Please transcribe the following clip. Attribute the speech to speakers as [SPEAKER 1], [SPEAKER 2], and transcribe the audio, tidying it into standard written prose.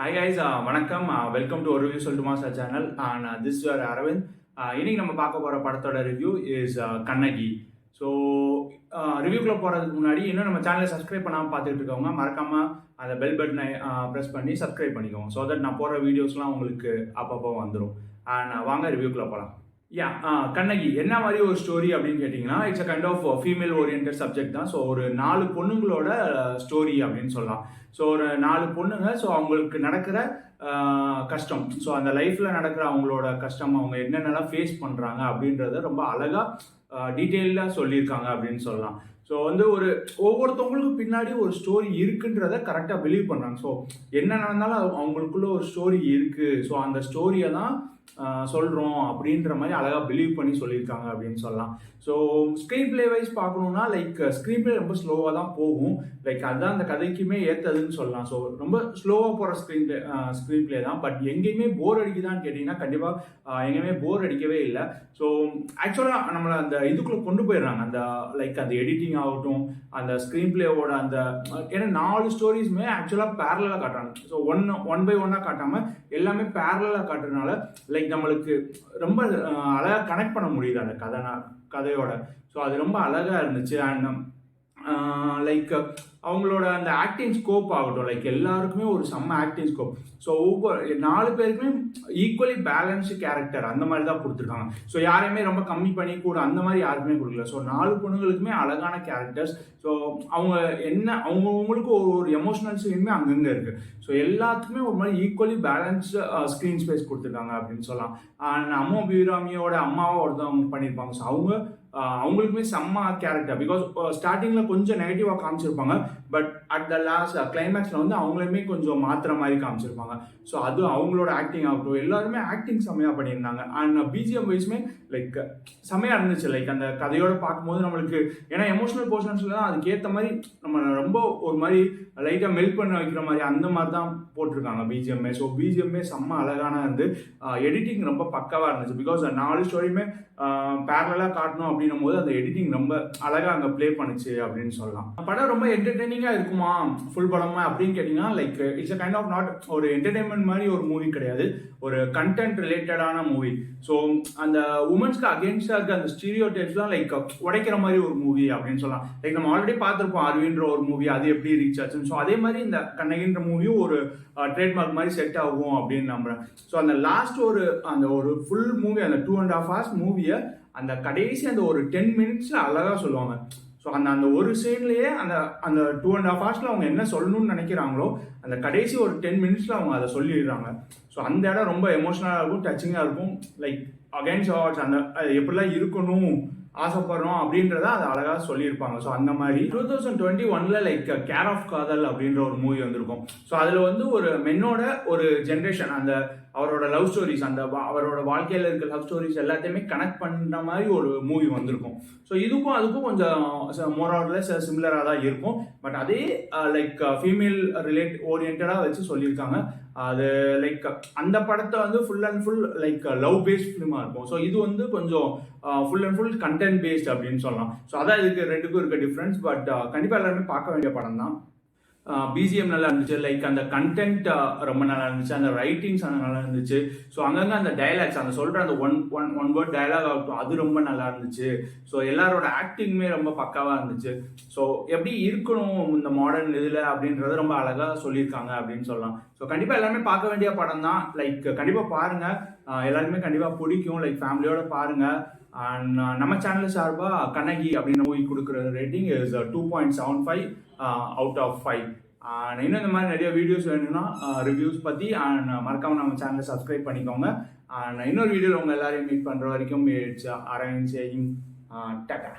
[SPEAKER 1] Hi guys, வணக்கம். Welcome to ஒரு review சொல்லட்டுமா sir channel. And this your Aravind. இன்னைக்கு நம்ம பார்க்க போகிற படத்தோட ரிவ்யூ இஸ் கண்ணகி. ஸோ ரிவ்யூக்குள்ளே போகிறதுக்கு முன்னாடி இன்னும் நம்ம சேனலை சப்ஸ்கிரைப் பண்ணாமல் பார்த்துட்டு இருக்கவங்க மறக்காமல் அந்த பெல் பட்டனை ப்ரெஸ் பண்ணி சப்ஸ்கிரைப் பண்ணிக்கோங்க. ஸோ தட் நான் போகிற வீடியோஸ்லாம் உங்களுக்கு அப்பப்போ வந்துடும். அண்ட் வாங்க ரிவ்யூக்குள்ளே போகலாம். கண்ணகி என்ன மாதிரி ஒரு ஸ்டோரி அப்படின்னு கேட்டிங்கன்னா, it's a kind of female oriented subject தான். ஸோ ஒரு 4 பொண்ணுங்களோட ஸ்டோரி அப்படின்னு சொல்லலாம். ஸோ ஒரு 4 பொண்ணுங்க, ஸோ அவங்களுக்கு நடக்கிற கஷ்டம், ஸோ அந்த லைஃப்பில் நடக்கிற அவங்களோட கஷ்டம், அவங்க என்னென்னலாம் ஃபேஸ் பண்ணுறாங்க அப்படின்றத ரொம்ப அழகாக டீட்டெயிலாக சொல்லியிருக்காங்க அப்படின்னு சொல்லலாம். ஸோ வந்து ஒவ்வொருத்தவங்களுக்கும் பின்னாடி ஒரு ஸ்டோரி இருக்குன்றத கரெக்டாக பிலீவ் பண்ணுறாங்க. ஸோ என்ன நடந்தாலும் அவங்களுக்குள்ள ஒரு ஸ்டோரி இருக்குது, ஸோ அந்த ஸ்டோரியை தான் சொல்கிறோம் அப்படின்ற மாதிரி அழகாக பிலீவ் பண்ணி சொல்லியிருக்காங்க அப்படின்னு சொல்லலாம். ஸோ ஸ்க்ரீன் பிளே வைஸ் பார்க்கணுன்னா ஸ்க்ரீன் பிளே ரொம்ப ஸ்லோவாக தான் போகும். அதுதான் அந்த கதைக்குமே ஏற்றதுன்னு சொல்லலாம். ஸோ ரொம்ப ஸ்லோவாக போகிற ஸ்க்ரீன் பிளே தான். பட் எங்கேயுமே போர் அடிக்குதான்னு கேட்டிங்கன்னா கண்டிப்பாக எங்கேயுமே போர் அடிக்கவே இல்லை. ஸோ ஆக்சுவலாக நம்மளை அந்த இதுக்குள்ளே கொண்டு போயிடுறாங்க. அந்த எடிட்டிங் ஆகட்டும், அந்த ஸ்க்ரீன் பிளேவோட ஏன்னா 4 ஸ்டோரிஸுமே ஆக்சுவலாக பேரலாக காட்டுறாங்க. ஸோ ஒன் பை ஒன்னாக காட்டாமல் எல்லாமே பேரலாக காட்டுறதுனால நம்மளுக்கு ரொம்ப அழகாக கனெக்ட் பண்ண முடியுது அந்த கதையோட. ஸோ அது ரொம்ப அழகாக இருந்துச்சு. அண்ட் அவங்களோட அந்த ஆக்டிங் ஸ்கோப் ஆகட்டும், எல்லாருக்குமே ஒரு செம்ம ஆக்டிங் ஸ்கோப். ஸோ ஒவ்வொரு 4 பேருக்குமே ஈக்குவலி பேலன்ஸ்டு கேரக்டர் அந்த மாதிரி தான் கொடுத்துருக்காங்க. ஸோ யாரையுமே ரொம்ப கம்மி பண்ணி கூட அந்த மாதிரி யாருக்குமே கொடுக்கல. ஸோ 4 பொண்ணுங்களுக்குமே அழகான கேரக்டர்ஸ். ஸோ அவங்க அவங்களுக்கு ஒரு எமோஷனல் சீனுமே அங்கங்கே இருக்குது. ஸோ எல்லாத்துக்குமே ஒரு மாதிரி ஈக்குவலி பேலன்ஸ்டு ஸ்க்ரீன் ஸ்பேஸ் கொடுத்துருக்காங்க அப்படின்னு சொல்லலாம். அண்ட் அம்மா பிராமியோட அம்மாவை ஒருத்தவங்க பண்ணியிருப்பாங்க. ஸோ அவங்களுக்குமே செம்ம கேரக்டர். பிகாஸ் ஸ்டார்டிங்கில் கொஞ்சம் நெகட்டிவாக காமிச்சிருப்பாங்க, பட் அட் த லாஸ்ட் கிளைமேக்ஸில் வந்து அவங்களுமே கொஞ்சம் மாத்திர மாதிரி காமிச்சிருப்பாங்க. ஸோ அது அவங்களோட ஆக்டிங் ஆகட்டும், எல்லாருமே ஆக்டிங் செம்மையாக பண்ணியிருந்தாங்க. அண்ட் பிஜிஎம் வைஸுமே செம்மையாக இருந்துச்சு. அந்த கதையோடு பார்க்கும்போது நம்மளுக்கு, ஏன்னா எமோஷனல் போர்ஷன்ஸில் தான் அதுக்கேற்ற மாதிரி நம்ம ரொம்ப ஒரு மாதிரி லைட்டாக மெல்ட் பண்ண வைக்கிற மாதிரி அந்த மாதிரி தான் போட்டிருக்காங்க பிஜிஎம்ஏ. ஸோ பிஜிஎம்ஏ செம்ம அழகான எடிட்டிங் ரொம்ப பக்காவாக இருந்துச்சு. பிகாஸ் 4 ஸ்டோரியுமே பேரலாக காட்டணும் அப்படின்னும் போது அந்த எடிட்டிங் ரொம்ப அழகாக அங்கே ப்ளே பண்ணுச்சு அப்படின்னு சொல்லலாம். படம் ரொம்ப என்டர்டெய்னிங்காக இருக்குமா ஃபுல் படமா அப்படின்னு கேட்டிங்கன்னா, it's a kind of not ஒரு என்டர்டெயின்மெண்ட் மாதிரி ஒரு மூவி கிடையாது, ஒரு கண்டென்ட் ரிலேட்டடான மூவி. ஸோ அந்த உமன்ஸ்க்கு அகேன்ஸ்டாக இருக்க அந்த ஸ்டீரியோ டைப்ஸ்லாம் உடைக்கிற மாதிரி ஒரு மூவி அப்படின்னு சொல்லலாம். நம்ம ஆல்ரெடி பார்த்துருப்போம் அரவின்ற ஒரு மூவி, அது எப்படி ரீச் ஆச்சுன்னு. ஸோ அதே மாதிரி இந்த கண்ணகின்ற மூவியும் ஒரு ட்ரேட்மார்க் மாதிரி செட் ஆகும் அப்படின்னு நம்புறேன். ஸோ அந்த லாஸ்ட் ஒரு ஃபுல் மூவி, அந்த 2.5 hours மூவியை அந்த கடைசி ஒரு 10 minutes அழகாக சொல்லுவாங்க. ஸோ அந்த ஒரு சீன்லேயே அந்த 2.5 hours அவங்க என்ன சொல்லணும்னு நினைக்கிறாங்களோ அந்த கடைசி ஒரு 10 minutes அவங்க அதை சொல்லிடுறாங்க. ஸோ அந்த இடம் ரொம்ப எமோஷனலாக இருக்கும், டச்சிங்காக இருக்கும். அகைன்ஸ்ட் ஆட்ஸ் அது எப்படிலாம் இருக்கணும் ஆசைப்படுறோம் அப்படின்றத அதை அழகாக சொல்லியிருப்பாங்க. ஸோ அந்த மாதிரி 2021 கேர் ஆஃப் காதல் அப்படின்ற ஒரு மூவி வந்திருக்கும். ஸோ அதில் ஒரு மென்னோட ஒரு ஜென்ரேஷன், அவரோட லவ் ஸ்டோரிஸ், அவரோட வாழ்க்கையில் இருக்க லவ் ஸ்டோரிஸ் எல்லாத்தையுமே கனெக்ட் பண்ணுற மாதிரி ஒரு மூவி வந்திருக்கும். ஸோ அதுக்கும் கொஞ்சம் மோரார்லெஸ் சிமிலராக தான் இருக்கும். பட் அதே ஃபீமேல் ஓரியன்டாக வச்சு சொல்லியிருக்காங்க. அது அந்த படத்தை full and full love based ஃபிலிமாக இருக்கும். ஸோ இது கொஞ்சம் full and full content based அப்படின்னு சொல்லலாம். ஸோ அதான் இதுக்கு ரெண்டுக்கும் இருக்க டிஃப்ரென்ஸ். பட் கண்டிப்பாக எல்லாருமே பார்க்க வேண்டிய படம் தான். பிஜிஎம் நல்லா இருந்துச்சு, அந்த கண்டென்ட் ரொம்ப நல்லா இருந்துச்சு, அந்த ரைட்டிங்ஸ் நல்லா இருந்துச்சு. ஸோ அங்கங்கே அந்த டைலாக்ஸ், சொல்கிற அந்த ஒன் வேர்ட் டைலாக் ஆகட்டும், அது ரொம்ப நல்லா இருந்துச்சு. ஸோ எல்லாரோட ஆக்டிங்குமே ரொம்ப பக்காவாக இருந்துச்சு. ஸோ எப்படி இருக்கணும் இந்த மாடர்ன் இதில் அப்படின்றத ரொம்ப அழகாக சொல்லியிருக்காங்க அப்படின்னு சொல்லலாம். ஸோ கண்டிப்பாக எல்லாருமே பார்க்க வேண்டிய படம் தான். கண்டிப்பாக பாருங்கள், எல்லாருக்குமே கண்டிப்பாக பிடிக்கும். ஃபேமிலியோட பாருங்கள். அண்ட் நம்ம சேனல் சார்பாக கண்ணகி அப்படின்னு மூவி கொடுக்குற ரேட்டிங் இஸ் 2.75 out of 5. இன்னும் இந்த மாதிரி நிறைய வீடியோஸ் வேணும்னா ரிவ்யூஸ் பற்றி அண்ட் மறக்காமல் நம்ம சேனலை சப்ஸ்கிரைப் பண்ணிக்கோங்க. அண்ட் இன்னொரு வீடியோவில் உங்கள் எல்லாரையும் மீட் பண்ணுற வரைக்கும் இட்ஸ் அரவிந்த் சேயிங் டாடா.